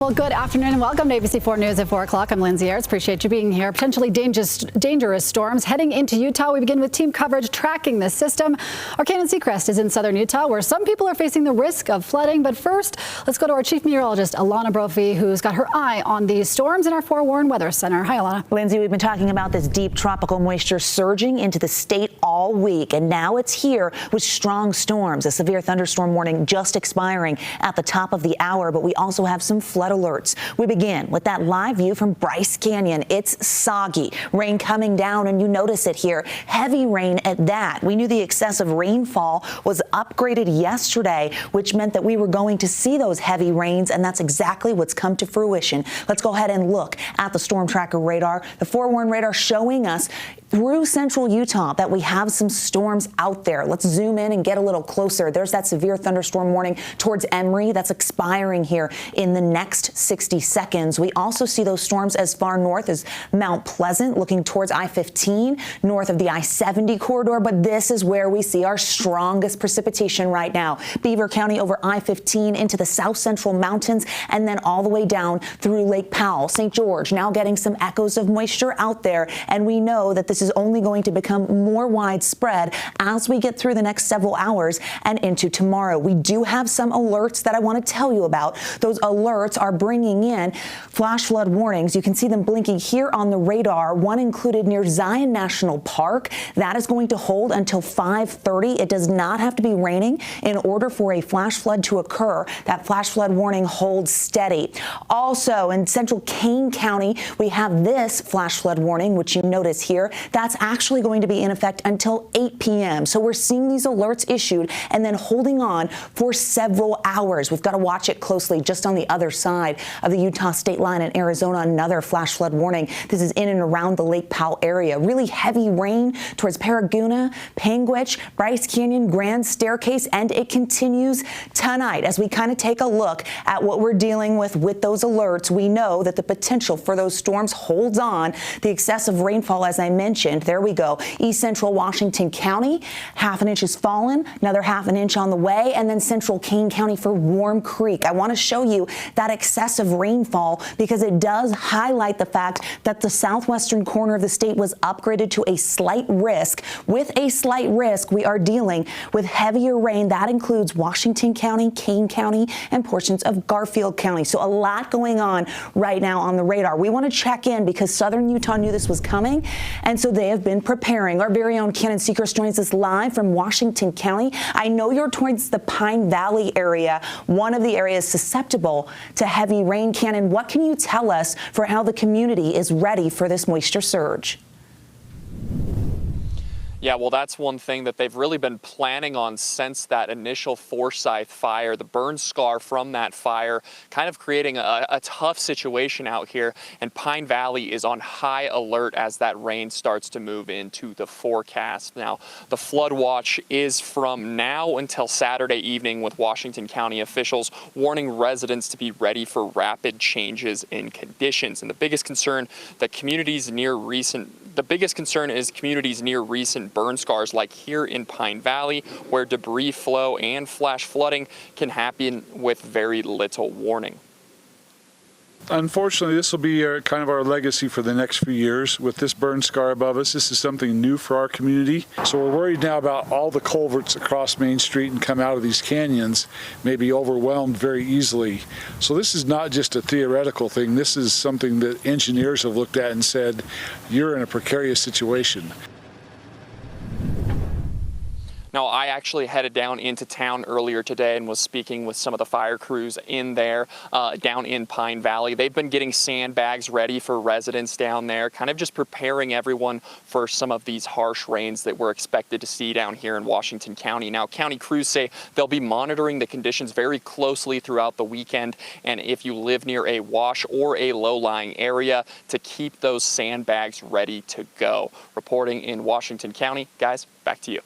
Well, good afternoon and welcome to ABC4 News at 4 o'clock. I'm Lindsay Ayers. Appreciate you being here. Potentially dangerous storms heading into Utah. We begin with team coverage tracking this system. Our Cannon Seacrest is in southern Utah, where some people are facing the risk of flooding. But first, let's go to our chief meteorologist, Alana Brophy, who's got her eye on these storms in our Forewarned Weather Center. Hi, Alana. Lindsay, we've been talking about this deep tropical moisture surging into the state all week, and now it's here with strong storms. A severe thunderstorm warning just expiring at the top of the hour, but we also have some flood alerts. We begin with that live view from Bryce Canyon. It's soggy, rain coming down, and you notice it here. Heavy rain at that. We knew the excessive rainfall was upgraded yesterday, which meant that we were going to see those heavy rains, and that's exactly what's come to fruition. Let's go ahead and look at the storm tracker radar. The forewarned radar showing us through central Utah that we have some storms out there. Let's zoom in and get a little closer. There's that severe thunderstorm warning towards Emory that's expiring here in the next 60 seconds. We also see those storms as far north as Mount Pleasant, looking towards I-15, north of the I-70 corridor, but this is where we see our strongest precipitation right now. Beaver County over I-15 into the south central mountains, and then all the way down through Lake Powell. St. George now getting some echoes of moisture out there, and we know that this is only going to become more widespread as we get through the next several hours and into tomorrow. We do have some alerts that I want to tell you about. Those alerts are bringing in flash flood warnings. You can see them blinking here on the radar. One included near Zion National Park. That is going to hold until 5:30. It does not have to be raining in order for a flash flood to occur. That flash flood warning holds steady. Also in central Kane County, we have this flash flood warning, which you notice here. That's actually going to be in effect until 8 p.m. So we're seeing these alerts issued and then holding on for several hours. We've got to watch it closely. Just on the other side of the Utah state line in Arizona, another flash flood warning. This is in and around the Lake Powell area. Really heavy rain towards Paraguna, Panguitch, Bryce Canyon, Grand Staircase, and it continues tonight. As we kind of take a look at what we're dealing with those alerts, we know that the potential for those storms holds on. The excessive rainfall, as I mentioned, there we go. East central Washington County, half an inch has fallen, another half an inch on the way, and then central Kane County for Warm Creek. I want to show you that excessive rainfall because it does highlight the fact that the southwestern corner of the state was upgraded to a slight risk. With a slight risk, we are dealing with heavier rain. That includes Washington County, Kane County, and portions of Garfield County. So a lot going on right now on the radar. We want to check in because southern Utah knew this was coming, and so they have been preparing. Our very own Cannon Seacrest joins us live from Washington County. I know you're towards the Pine Valley area, one of the areas susceptible to heavy rain. Cannon, what can you tell us for how the community is ready for this moisture surge? Yeah, well, that's one thing that they've really been planning on since that initial Forsyth fire, the burn scar from that fire, kind of creating a tough situation out here. And Pine Valley is on high alert as that rain starts to move into the forecast. Now, the flood watch is from now until Saturday evening, with Washington County officials warning residents to be ready for rapid changes in conditions. And the biggest concern is communities near recent burn scars, like here in Pine Valley, where debris flow and flash flooding can happen with very little warning. Unfortunately, this will be kind of our legacy for the next few years with this burn scar above us. This is something new for our community. So we're worried now about all the culverts across Main Street and come out of these canyons may be overwhelmed very easily. So this is not just a theoretical thing. This is something that engineers have looked at and said, you're in a precarious situation. Now, I actually headed down into town earlier today and was speaking with some of the fire crews in there, down in Pine Valley. They've been getting sandbags ready for residents down there, kind of just preparing everyone for some of these harsh rains that we're expected to see down here in Washington County. Now, county crews say they'll be monitoring the conditions very closely throughout the weekend, and if you live near a wash or a low-lying area, to keep those sandbags ready to go. Reporting in Washington County, guys, back to you.